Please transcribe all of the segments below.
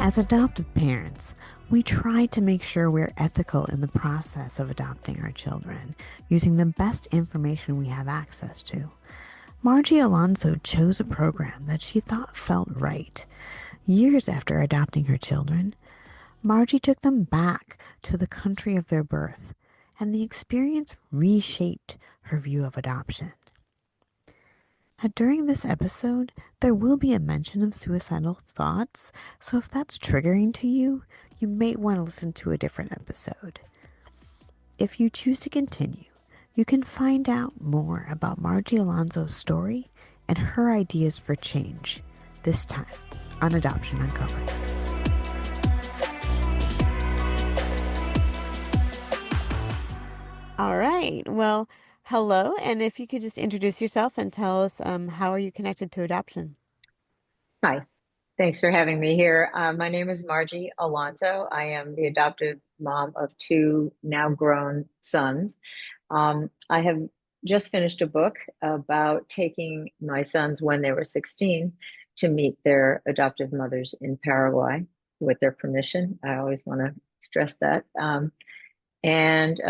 As adoptive parents, we try to make sure we're ethical in the process of adopting our children, using the best information we have access to. Marjie Alonso chose a program that she thought felt right. Years after adopting her children, Marjie took them back to the country of their birth, and the experience reshaped her view of adoption. Now, during this episode, there will be a mention of suicidal thoughts, so if that's triggering to you, you may want to listen to a different episode. If you choose to continue, you can find out more about Marjie Alonso's story and her ideas for change, this time on Adoption Uncovered. All right. Well, hello. And if you could just introduce yourself and tell us how are you connected to adoption? Hi, thanks for having me here. My name is Marjie Alonso. I am the adoptive mom of two now grown sons. I have just finished a book about taking my sons when they were 16 to meet their adoptive mothers in Paraguay with their permission. I always want to stress that. And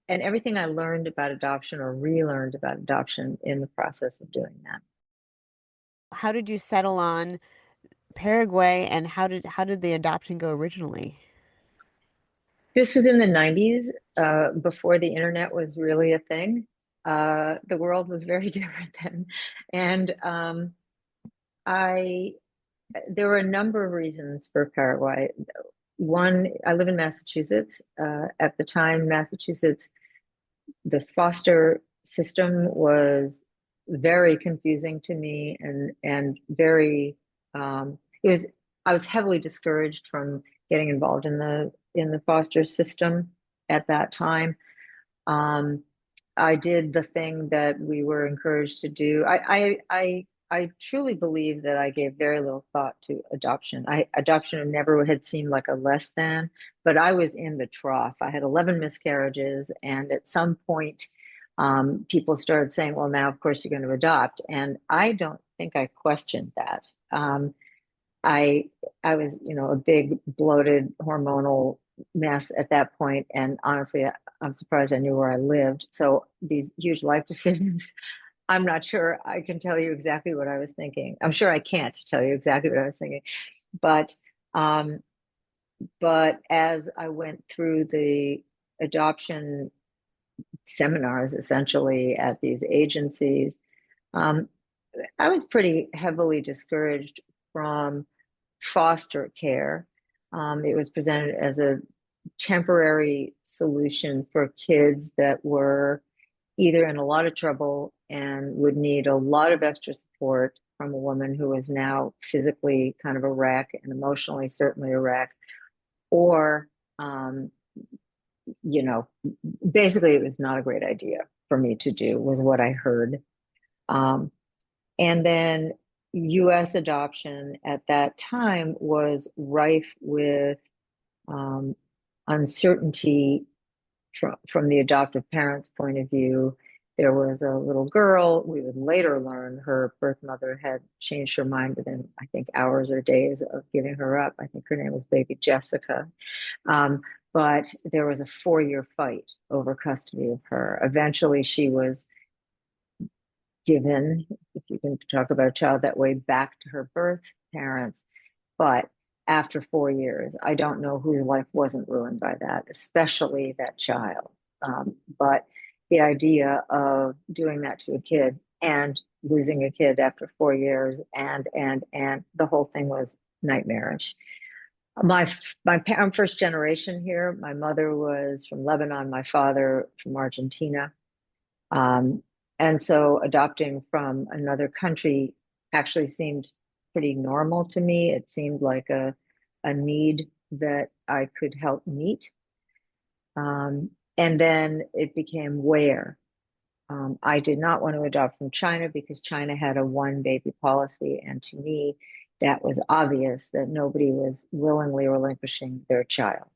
everything I learned about adoption or relearned about adoption in the process of doing that. How did you settle on Paraguay, and how did the adoption go originally? This was in the 90s, before the internet was really a thing. The world was very different then. And I, there were a number of reasons for Paraguay. One, I live in Massachusetts. At the time, Massachusetts, the foster system was very confusing to me and very, it was, I was heavily discouraged from getting involved in the foster system at that time. Um, I did the thing that we were encouraged to do. I truly believe that I gave very little thought to adoption. Adoption never had seemed like a less than, but I was in the trough. I had 11 miscarriages, and at some point, people started saying, "Well, now of course you're going to adopt," and I don't think I questioned that. I I was, a big bloated hormonal mess at that point, and honestly, I'm surprised I knew where I lived. So these huge life decisions, I'm not sure I can tell you exactly what I was thinking. I'm sure I can't tell you exactly what I was thinking, but um, but as I went through the adoption seminars, essentially at these agencies, um, I was pretty heavily discouraged from foster care. It was presented as a temporary solution for kids that were either in a lot of trouble and would need a lot of extra support from a woman who is now physically kind of a wreck and emotionally certainly a wreck, or, um, you know, basically it was not a great idea for me to do, was what I heard. Um, and then US adoption at that time was rife with um, uncertainty from the adoptive parent's point of view. There was a little girl. We would later learn her birth mother had changed her mind within, I think, hours or days of giving her up. I think her name was baby Jessica. Um, but there was a 4-year fight over custody of her. Eventually, she was given, if you can talk about a child that way, back to her birth parents. But after 4 years, I don't know whose life wasn't ruined by that, especially that child. But the idea of doing that to a kid and losing a kid after 4 years and the whole thing was nightmarish. I'm first generation here. My mother was from Lebanon, my father from Argentina. Um, and so adopting from another country actually seemed pretty normal to me. It seemed like a need that I could help meet. And then it became where. I did not want to adopt from China because China had a one baby policy. And to me, that was obvious that nobody was willingly relinquishing their child.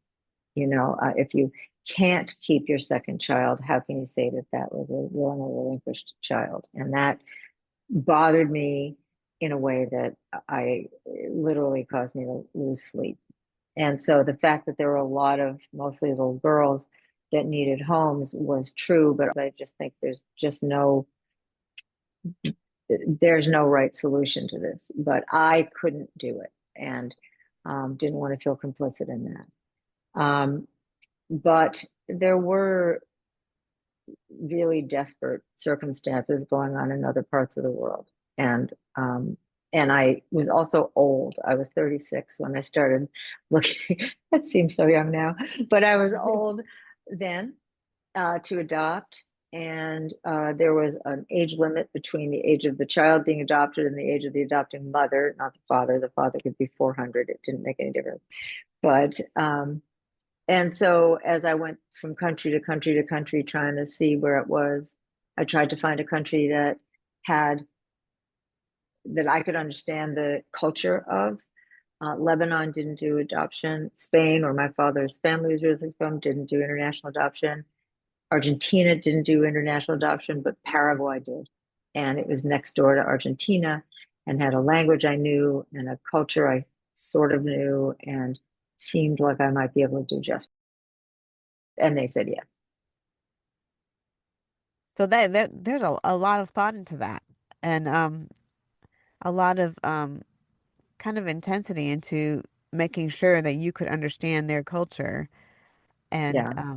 If you can't keep your second child, how can you say that that was a willingly relinquished child? And that bothered me. in a way that I literally caused me to lose sleep. And so the fact that there were a lot of mostly little girls that needed homes was true, but I just think there's no right solution to this. But I couldn't do it and didn't want to feel complicit in that. But there were really desperate circumstances going on in other parts of the world. And and I was also old. I was 36 when I started looking. That seems so young now, but I was old then to adopt. And there was an age limit between the age of the child being adopted and the age of the adopting mother, not the father. The father could be 400. It didn't make any difference. But and so as I went from country to country to country trying to see where it was, I tried to find a country that had that I could understand the culture of. Lebanon didn't do adoption. Spain, where my father's family was originally from, didn't do international adoption. Argentina didn't do international adoption, but Paraguay did. And it was next door to Argentina and had a language I knew and a culture I sort of knew and seemed like I might be able to do justice. And they said yes. So there's a lot of thought into that, and a lot of kind of intensity into making sure that you could understand their culture and Yeah.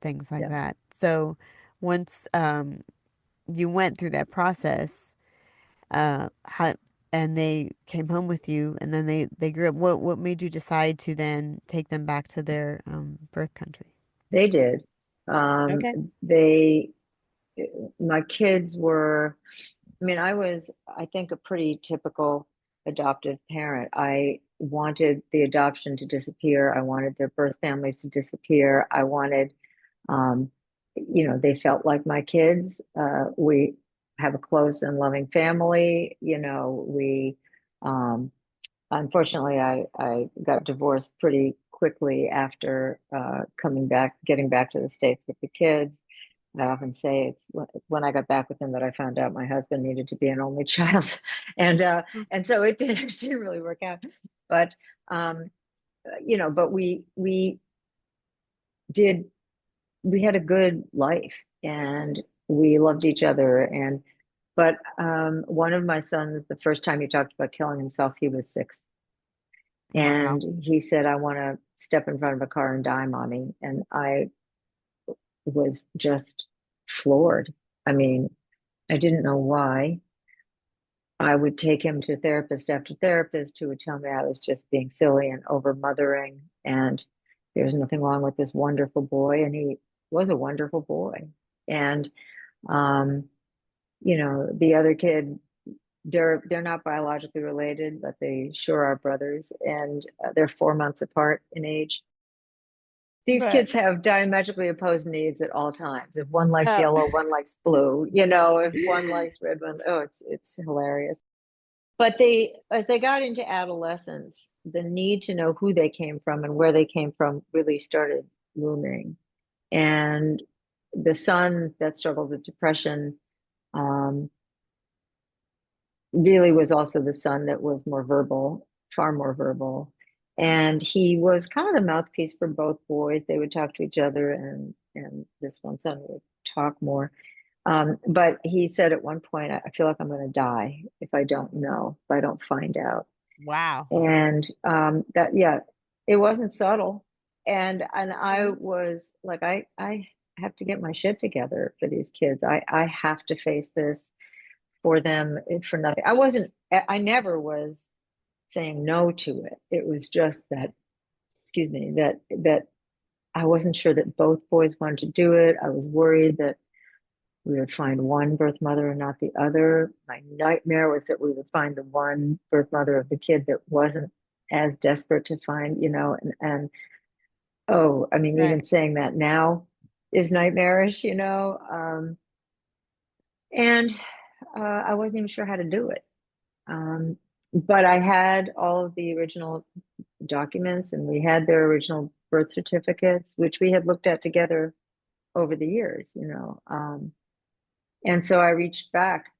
things like Yeah. that. So once you went through that process, how and they came home with you, and then they grew up. What made you decide to then take them back to their birth country? They did. Um, Okay. they, my kids were, I mean, I was, I think, a pretty typical adoptive parent. I wanted the adoption to disappear. I wanted their birth families to disappear. I wanted, um, they felt like my kids. We have a close and loving family. Um, Unfortunately, I got divorced pretty quickly after getting back to the States with the kids. I often say it's when I got back with him that I found out my husband needed to be an only child, and uh, Mm. and so it didn't really work out. But but we did we had a good life, and we loved each other. And but one of my sons, the first time he talked about killing himself, he was 6. Wow. And he said, I want to step in front of a car and die, mommy. And I was just floored. I mean, I didn't know why. I would take him to therapist after therapist who would tell me I was just being silly and over mothering. And there's nothing wrong with this wonderful boy. And he was a wonderful boy. And, um, the other kid, they're not biologically related, but they sure are brothers, and they're 4 months apart in age. These Right. kids have diametrically opposed needs at all times. If one likes Oh. yellow, one likes blue. If one likes red, one it's hilarious. But as they got into adolescence, the need to know who they came from and where they came from really started looming. And the son that struggled with depression um, really was also the son that was more verbal, far more verbal. And he was kind of the mouthpiece for both boys. They would talk to each other, and this one son would talk more. But he said at one point, I feel like I'm going to die if I don't know, if I don't find out. Wow. And yeah, it wasn't subtle. And I Mhm. was like, I have to get my shit together for these kids. I have to face this for them for nothing. I never was saying no to it. It was just that, excuse me, that I wasn't sure that both boys wanted to do it. I was worried that we would find one birth mother and not the other. My nightmare was that we would find the one birth mother of the kid that wasn't as desperate to find, and oh, I mean, even Right. saying that now is nightmarish. And I wasn't even sure how to do it. But I had all of the original documents, and we had their original birth certificates, which we had looked at together over the years. And so I reached back,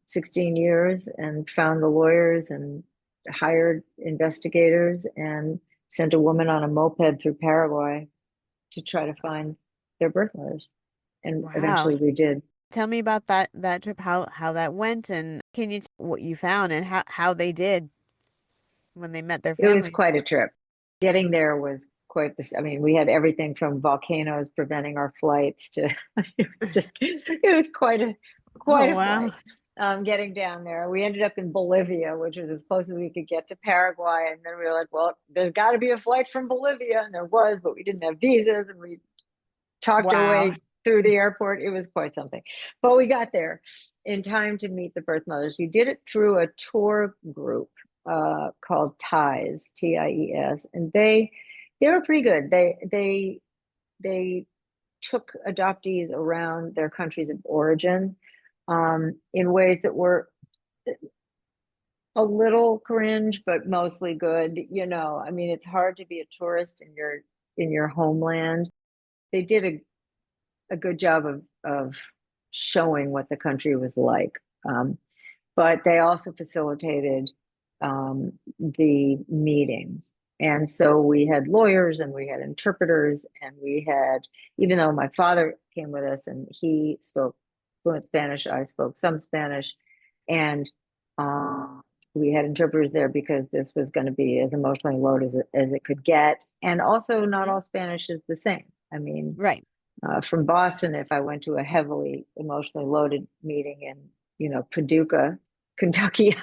16 years and found the lawyers and hired investigators and sent a woman on a moped through Paraguay to try to find their birth mothers. And Wow. eventually we did. Tell me about that trip, how that went, and can you tell what you found and how they did when they met their It was families? quite a trip. Getting there was quite this. I mean, we had everything from volcanoes preventing our flights to it was quite Oh, a wow. flight. Getting down there, we ended up in Bolivia, which was as close as we could get to Paraguay, and then we were like, "Well, there's got to be a flight from Bolivia," and there was, but we didn't have visas, and we talked our Wow. way through the airport. It was quite something, but we got there in time to meet the birth mothers. We did it through a tour group called TIES, TIES, and they were pretty good. They took adoptees around their countries of origin in ways that were a little cringe, but mostly good. I mean, it's hard to be a tourist in your homeland. They did a good job of showing what the country was like. But they also facilitated the meetings. And so we had lawyers and we had interpreters and we had, even though my father came with us and he spoke fluent Spanish, I spoke some Spanish, and we had interpreters there because this was going to be as emotionally loaded as it could get. And also, not Mhm. all Spanish is the same. I mean, Right. from Boston, if I went to a heavily emotionally loaded meeting in, Paducah, Kentucky,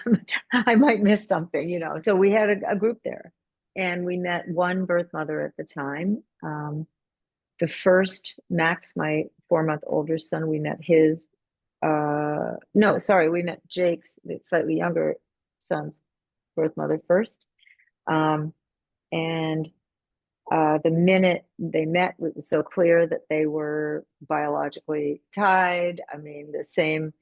I might miss something. So we had a group there and we met one birth mother at the time. The first, Max, my 4-month older son, we met his, no, sorry, we met Jake's, the slightly younger son's birth mother first. And the minute they met, it was so clear that they were biologically tied. I mean, the same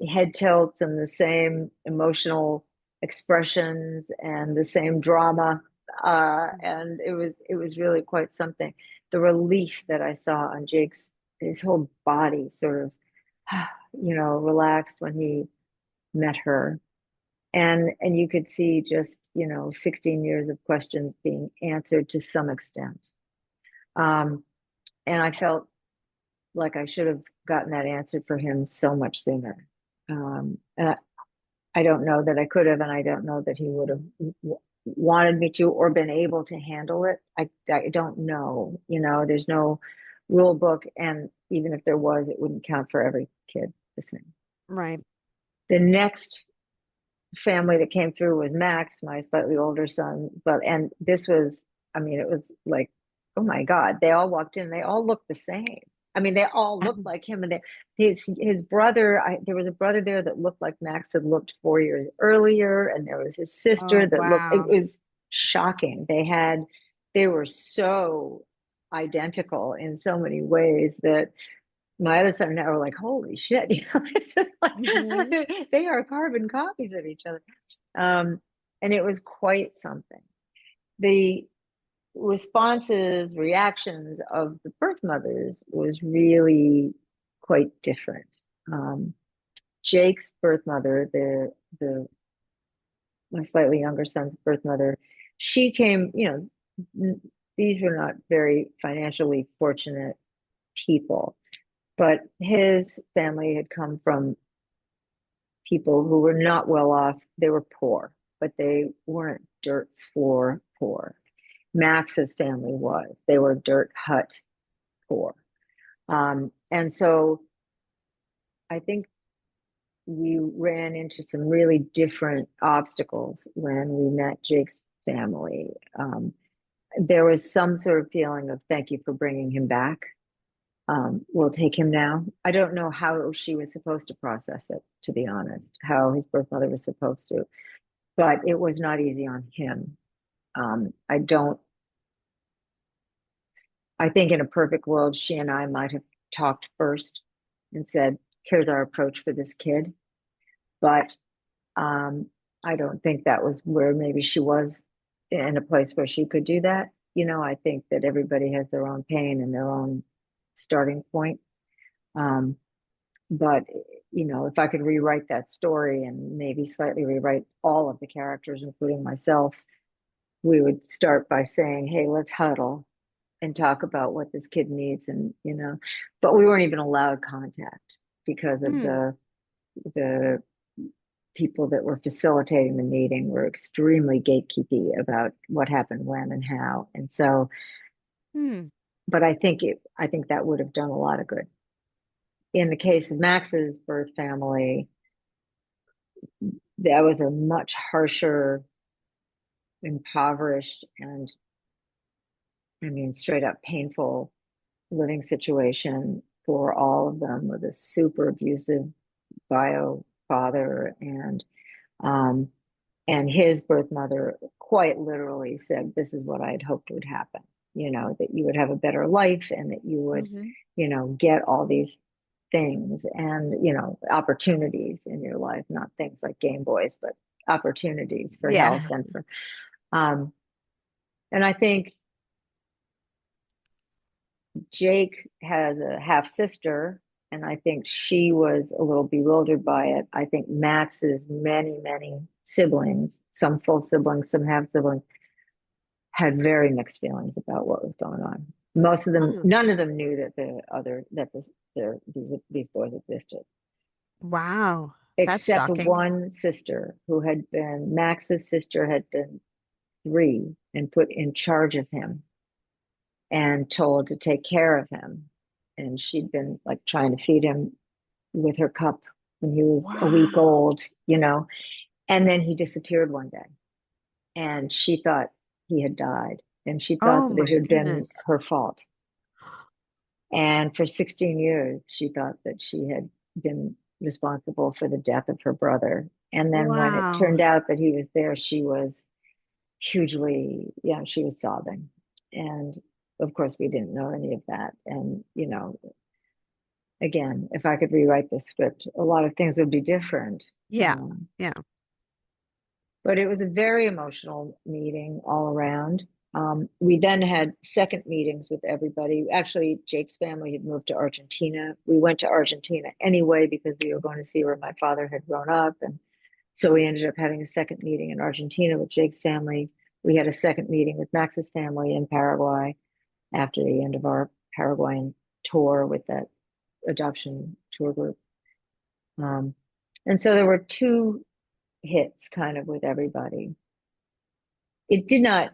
head tilts and the same emotional expressions and the same drama. And it was really quite something. The relief that I saw on his whole body sort of, relaxed when he met her. And you could see just 16 years of questions being answered to some extent. um, and I felt like I should have gotten that answered for him so much sooner. And I don't know that I could have, and I don't know that he would have wanted me to or been able to handle it. I don't know. There's no rule book, and even if there was, it wouldn't count for every kid the same. Right. The next family that came through was Max, my slightly older son. And this was, I mean, it was like, oh my God, they all walked in, they all looked the same. I mean, they all looked like him. And his brother, there was a brother there that looked like Max had looked 4 years earlier, and there was his sister Oh, that looked. It wow. was shocking. They were so identical in so many ways that my other son and I were like, holy shit, it's just like Hmm. they are carbon copies of each other. Um, and it was quite something. The reactions of the birth mothers was really quite different. Um, Jake's birth mother, the my slightly younger son's birth mother, she came, these were not very financially fortunate people, but his family had come from people who were not well off. They were poor, but they weren't dirt floor poor. Max's family was. They were dirt hut poor. And so I think we ran into some really different obstacles when we met Jake's family. There was some sort of feeling of thank you for bringing him back. We'll take him now. I don't know how she was supposed to process it, to be honest, how his birth mother was supposed to, but it was not easy on him. I don't, I think in a perfect world, she and I might have talked first and said, here's our approach for this kid. But um, I don't think that was where maybe she was in a place where she could do that. I think that everybody has their own pain and their own starting point. Um, but if I could rewrite that story and maybe slightly rewrite all of the characters, including myself, we would start by saying, hey, let's huddle and talk about what this kid needs. And, but we weren't even allowed contact because of Hmm. the people that were facilitating the meeting were extremely gatekeepy about what happened when and how. And so, Hmm. but I think that would have done a lot of good. In the case of Max's birth family, that was a much harsher, impoverished, and I mean, straight up painful living situation for all of them, with a super abusive bio father, um, and his birth mother quite literally said, "This is what I had hoped would happen. That you would have a better life and that you would, Mm-hmm. get all these things and opportunities in your life, not things like Game Boys, but opportunities for health Yeah. and for." Um, and I think Jake has a half sister, and I think she was a little bewildered by it. I think Max's many, many siblings, some full siblings, some half siblings, had very mixed feelings about what was going on. Most of them, Oh, none of them knew that the other that this there these boys existed, wow. That's except shocking. one sister who had been Max's sister had been three and put in charge of him and told to take care of him. And she'd been like trying to feed him with her cup when he was a week Wow. old, and then he disappeared one day. And she thought he had died. And she thought Oh that it my had been goodness. her fault. And for 16 years, she thought that she had been responsible for the death of her brother. And then when it Wow. turned out that he was there, she was hugely, she was sobbing. And of course, we didn't know any of that. And, again, if I could rewrite the script, a lot of things would be different. Yeah. Um, Yeah. but it was a very emotional meeting all around. We then had second meetings with everybody. Actually, Jake's family had moved to Argentina. We went to Argentina anyway because we were going to see where my father had grown up. And so we ended up having a second meeting in Argentina with Jake's family. We had a second meeting with Max's family in Paraguay after the end of our Paraguayan tour with that adoption tour group. Um, and so there were two hits kind of with everybody. It did not,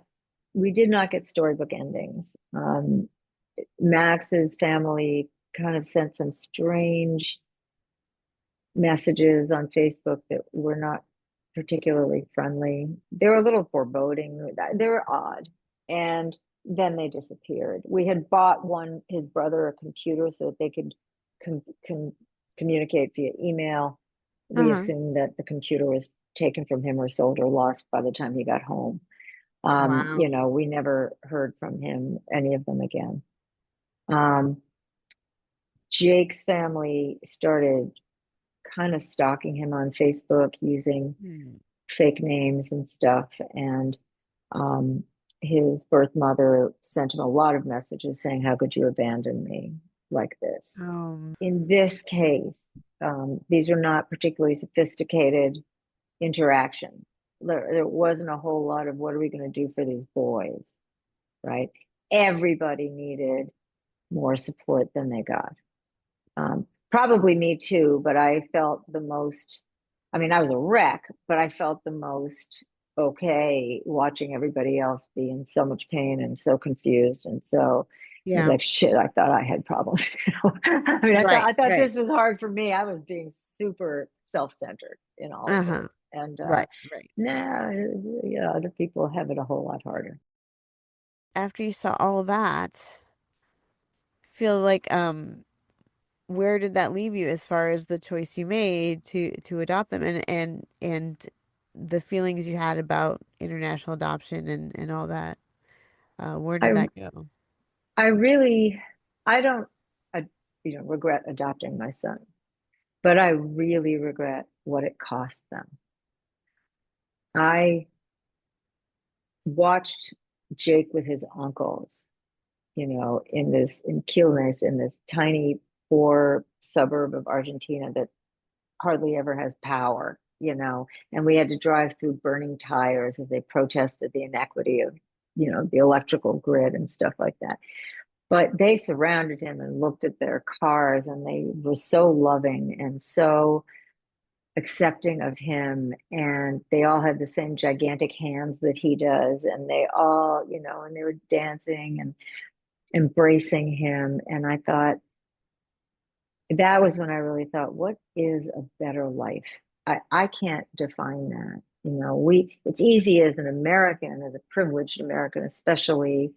we did not get storybook endings. Max's family kind of sent some strange messages on Facebook that were not particularly friendly. They were a little foreboding. They were odd. And then they disappeared. We had bought his brother, a computer so that they could com com communicate via email. We Uh-huh. assumed that the computer was taken from him or sold or lost by the time he got home. Wow. We never heard from him, any of them again. Um, Jake's family started kind of stalking him on Facebook using Hmm. fake names and stuff. And um, his birth mother sent him a lot of messages saying, "How could you abandon me like this?" Um, In this case, these were not particularly sophisticated interactions. There wasn't a whole lot of what are we going to do for these boys, right? Everybody needed more support than they got. Probably me too, but I felt the most, I mean, I was a wreck, but I felt the most okay watching everybody else be in so much pain and so confused. And so it was yeah. like, shit, I thought I had problems. I mean, Right. I thought Right. this was hard for me. I was being super self-centered in all of Uh-huh. this. And Right. Right. nah, other people have it a whole lot harder. After you saw all that, feel like where did that leave you as far as the choice you made to adopt them and the feelings you had about international adoption and all that? Where did I that go? I really I don't I, regret adopting my son, but I really regret what it cost them. I watched Jake with his uncles, in Quilmes, in this tiny poor suburb of Argentina that hardly ever has power, and we had to drive through burning tires as they protested the inequity of, the electrical grid and stuff like that. But they surrounded him and looked at their cars, and they were so loving and so accepting of him. And they all had the same gigantic hands that he does. And they all, and they were dancing and embracing him. And I thought, that was when I really thought, what is a better life? I can't define that. It's easy as an American, as a privileged American, especially,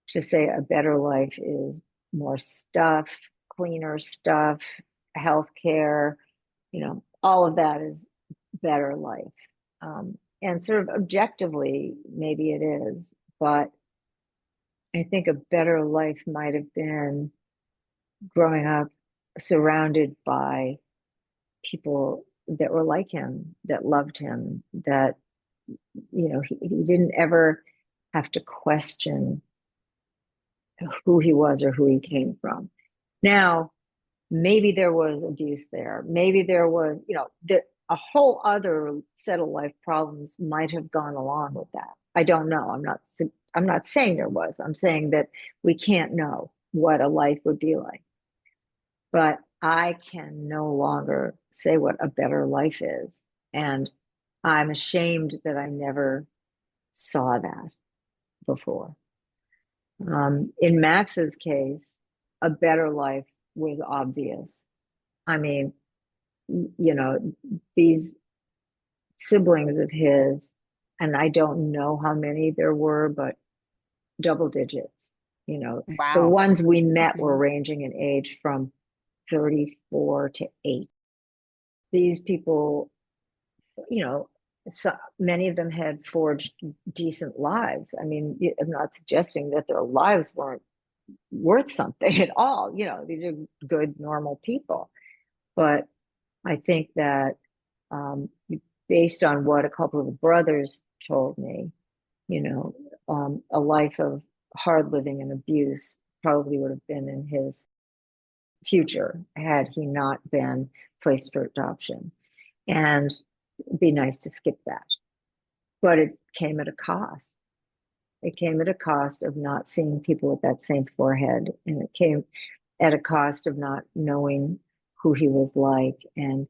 to say a better life is more stuff, cleaner stuff, healthcare, all of that is better life. And sort of objectively, maybe it is, but I think a better life might have been growing up surrounded by people that were like him, that loved him, that, he didn't ever have to question who he was or who he came from. Now, maybe there was abuse there. Maybe there was, a whole other set of life problems might have gone along with that. I don't know. I'm not saying there was. I'm saying that we can't know what a life would be like. But I can no longer say what a better life is. And I'm ashamed that I never saw that before. In Max's case, a better life was obvious. I mean, these siblings of his, and I don't know how many there were, but double digits. The Wow. ones we met were Mhm. ranging in age from 34 to 8. These people, so many of them had forged decent lives. I mean, I'm not suggesting that their lives weren't worth something at all. These are good, normal people. But I think that, based on what a couple of the brothers told me, a life of hard living and abuse probably would have been in his future had he not been placed for adoption. And it'd be nice to skip that. But it came at a cost. It came at a cost of not seeing people with that same forehead. And it came at a cost of not knowing who he was like and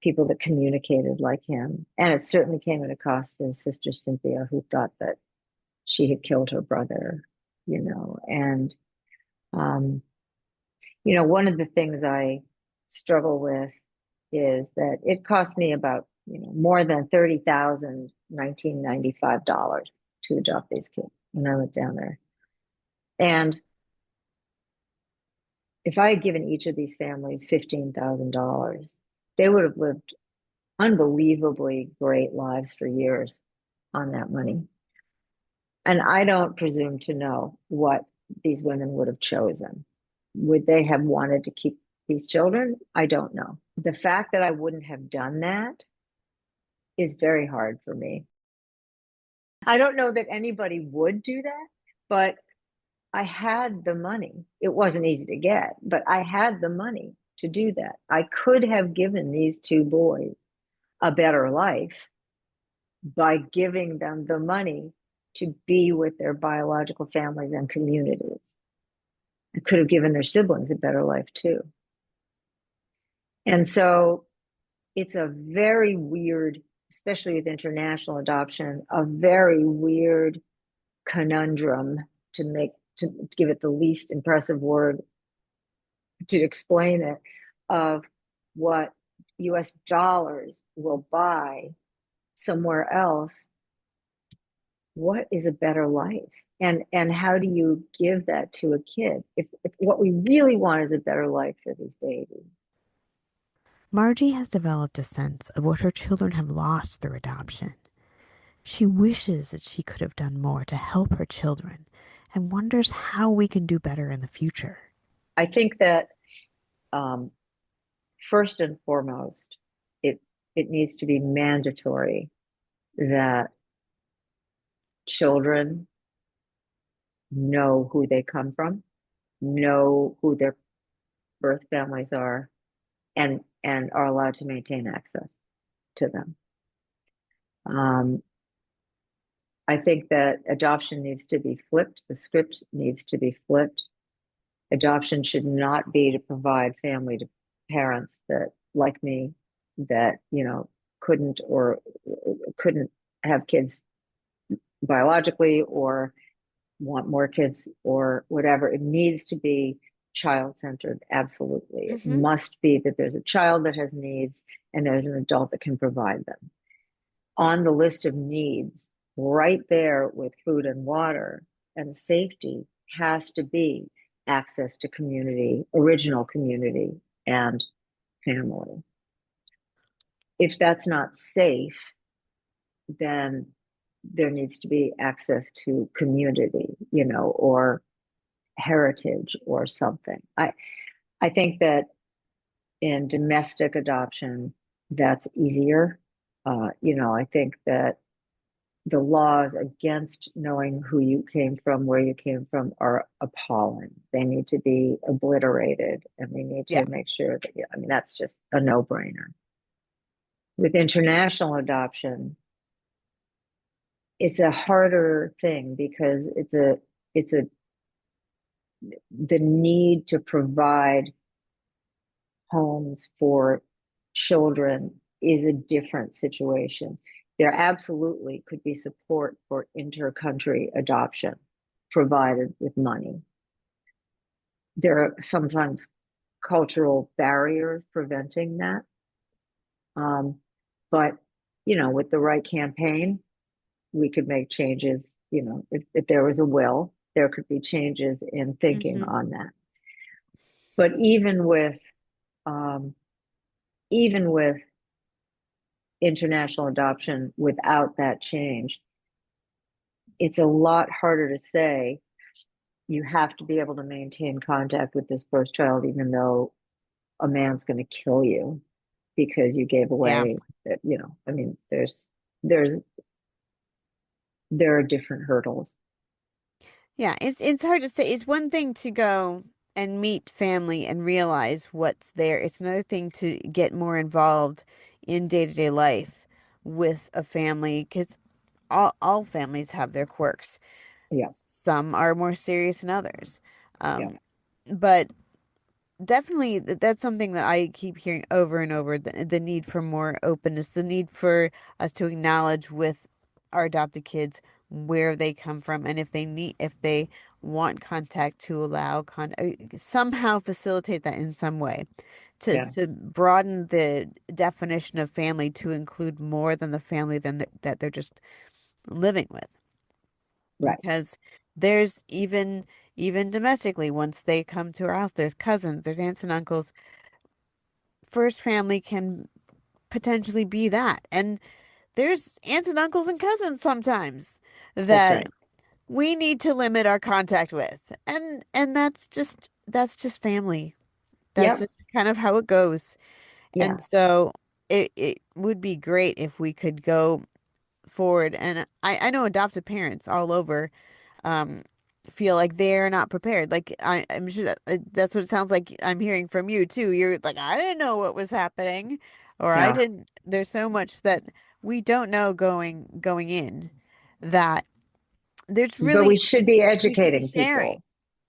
people that communicated like him. And it certainly came at a cost for his sister Cynthia, who thought that she had killed her brother, and, um, one of the things I struggle with is that it cost me about, more than $30,995 to adopt these kids when I went down there. And if I had given each of these families $15,000, they would have lived unbelievably great lives for years on that money. And I don't presume to know what these women would have chosen. Would they have wanted to keep these children? I don't know. The fact that I wouldn't have done that is very hard for me. I don't know that anybody would do that, but I had the money. It wasn't easy to get, but I had the money to do that. I could have given these two boys a better life by giving them the money to be with their biological families and communities. I could have given their siblings a better life too. And so it's a very weird, especially with international adoption, a very weird conundrum to give it the least impressive word to explain it, of what US dollars will buy somewhere else. What is a better life? And how do you give that to a kid if what we really want is a better life for these babies? Margie has developed a sense of what her children have lost through adoption. She wishes that she could have done more to help her children and wonders how we can do better in the future. I think that, um, first and foremost, it it needs to be mandatory that children know who they come from, know who their birth families are, and are allowed to maintain access to them. Um, I think that adoption needs to be flipped. The script needs to be flipped. Adoption should not be to provide family to parents that, like me, that, couldn't or couldn't have kids biologically or want more kids or whatever. It needs to be child centered. Absolutely. It Mm-hmm. must be that there's a child that has needs and there's an adult that can provide them. On the list of needs, right there with food and water and safety, has to be access to community, original community, and family. If that's not safe, then there needs to be access to community, or heritage or something. I think that in domestic adoption, that's easier. I think that the laws against knowing who you came from, where you came from, are appalling. They need to be obliterated, and we need Yeah. to make sure that, I mean, that's just a no-brainer. With international adoption, it's a harder thing because it's a the need to provide homes for children is a different situation. There absolutely could be support for inter-country adoption provided with money. There are sometimes cultural barriers preventing that. But, with the right campaign, we could make changes. If there was a will, there could be changes in thinking Mm-hmm. on that. But um, even with international adoption without that change, it's a lot harder to say you have to be able to maintain contact with this first child, even though a man's going to kill you because you gave Yeah. away that, I mean, there's, there are different hurdles. Yeah, it's hard to say. It's one thing to go and meet family and realize what's there. It's another thing to get more involved in day-to-day life with a family because all families have their quirks. Yeah. Some are more serious than others. Yeah. But definitely that's something that I keep hearing over and over, the need for more openness, the need for us to acknowledge with our adopted kids where they come from and if they want contact to allow somehow facilitate that in some way Yeah. to broaden the definition of family to include more than the family that they're just living with Right. because there's even domestically once they come to our house there's cousins, there's aunts and uncles. First family can potentially be that, and there's aunts and uncles and cousins sometimes That's that right. we need to limit our contact with, and that's just family. That's Yep. just kind of how it goes. Yeah. And so it would be great if we could go forward, and I know adoptive parents all over um feel like they're not prepared. Like I'm sure that's what it sounds like I'm hearing from you too. You're like, I didn't know what was happening, or I Yeah. didn't. There's so much that we don't know going in that there's But we really should be we should be educating sharing. people.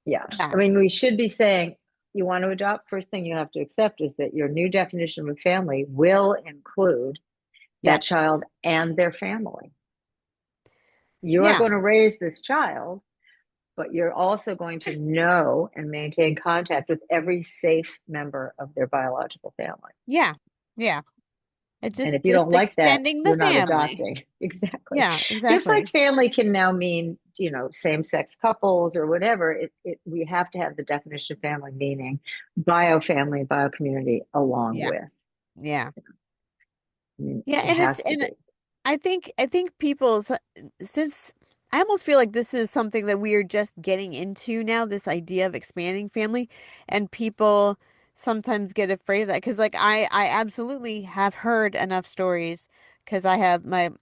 Yeah. I Yeah, mean, we should be saying, you want to adopt, first thing you have to accept is that your new definition of family will include yeah, that child and their family. You are yeah, going to raise this child, but you're also going to know and maintain contact with every safe member of their biological family. yeah, yeah. It's And if you don't just like that, extending the you're not family. adopting. Exactly. Yeah, Just like exactly. family can now mean, same-sex couples or whatever, we have to have the definition of family meaning bio family, bio community along Yeah, with. yeah. I mean, Yeah, it and it's has to and be. I think people since I almost feel like this is something that we are just getting into now, this idea of expanding family, and people sometimes get afraid of that because like I absolutely have heard enough stories because I have been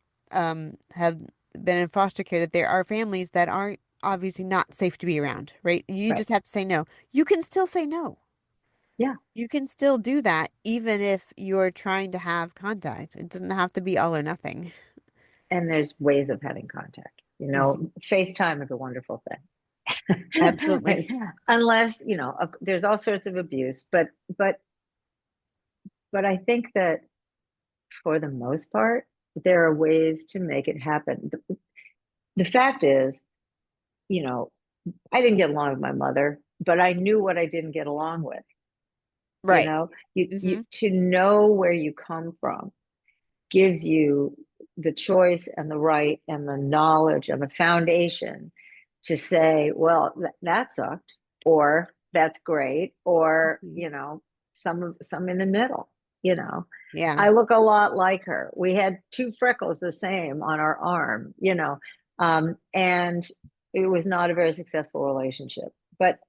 in foster care that there are families that aren't obviously not safe to be around, right? You Right. just have to say no. You can still say no. Yeah. You can still do that even if you're trying to have contact. It doesn't have to be all or nothing. And there's ways of having contact. FaceTime is a wonderful thing. Absolutely. Unless, there's all sorts of abuse, but but I think that for the most part, there are ways to make it happen. The fact is, you know, I didn't get along with my mother, but I knew what I didn't get along with. You Right. know, you Hmm. to know where you come from gives you the choice and the right and the knowledge and the foundation to say, well, that sucked, or that's great, or Hmm. some in the middle. You know, Yeah. I look a lot like her. We had two freckles the same on our arm. And it was not a very successful relationship. But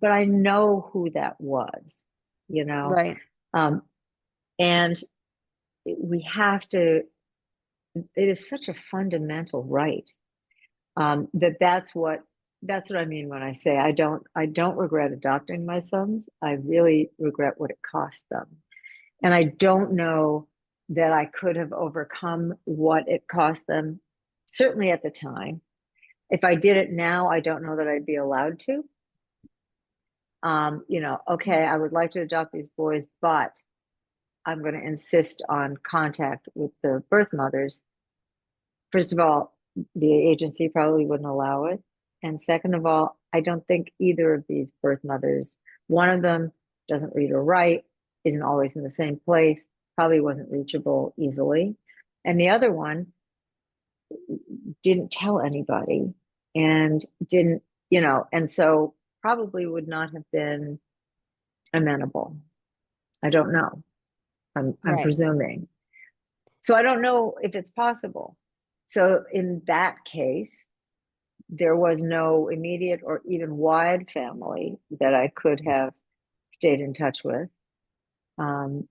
I know who that was. You know, Right. um, and we have to. It is such a fundamental right, that's what I mean when I say I don't regret adopting my sons. I really regret what it cost them. And I don't know that I could have overcome what it cost them, certainly at the time. If I did it now, I don't know that I'd be allowed to. Okay, I would like to adopt these boys, but I'm going to insist on contact with the birth mothers. First of all, the agency probably wouldn't allow it. And second of all, I don't think either of these birth mothers, one of them doesn't read or write, isn't always in the same place, probably wasn't reachable easily. And the other one didn't tell anybody and didn't, and so probably would not have been amenable. I don't know. I'm Right. presuming. So I don't know if it's possible. So in that case, there was no immediate or even wide family that I could have stayed in touch with. Um,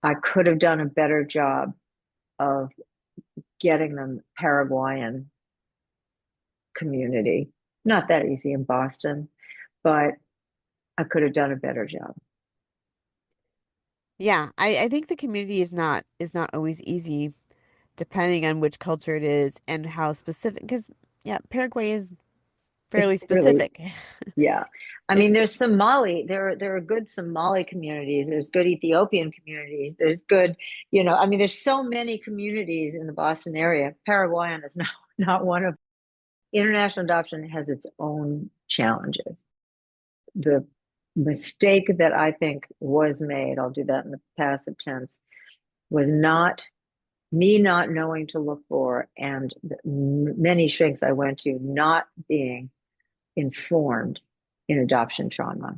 I could have done a better job of getting them Paraguayan community. Not that easy in Boston, but I could have done a better job. Yeah. I think the community is not always easy depending on which culture it is and how specific, because yeah, Paraguay is It's fairly really, specific. yeah. I mean, It's there's Somali. There are good Somali communities. There's good Ethiopian communities. There's good, I mean, there's so many communities in the Boston area. Paraguayan is not not one of. International adoption has its own challenges. The mistake that I think was made, I'll do that in the passive tense, was not me not knowing to look for, and many shrinks I went to not being informed in adoption trauma.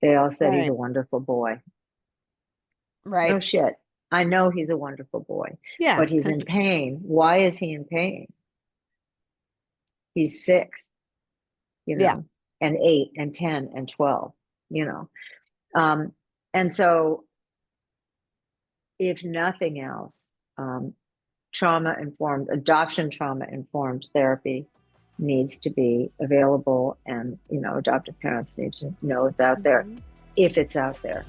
They all said he's right. a wonderful boy. Right. No shit. I know he's a wonderful boy, Yeah. but he's in pain. Why is he in pain? He's 6, you Yeah. know, and 8 and 10 and 12, you know. Um, and so, if nothing else, adoption trauma informed therapy needs to be available, and adoptive parents need to know it's out there, Mhm. if it's out there.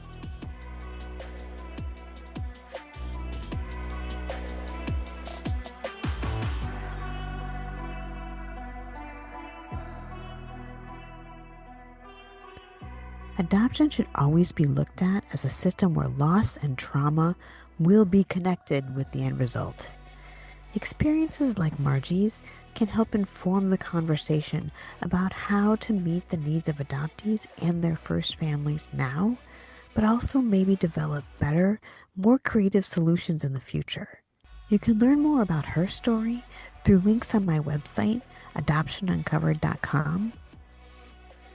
Adoption should always be looked at as a system where loss and trauma will be connected with the end result. Experiences like Margie's can help inform the conversation about how to meet the needs of adoptees and their first families now, but also maybe develop better, more creative solutions in the future. You can learn more about her story through links on my website, adoptionuncovered.com.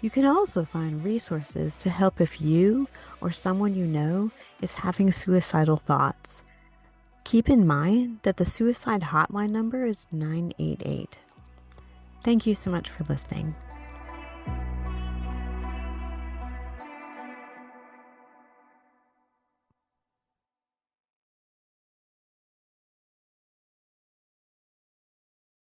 You can also find resources to help if you or someone you know is having suicidal thoughts. Keep in mind that the suicide hotline number is 988. Thank you so much for listening.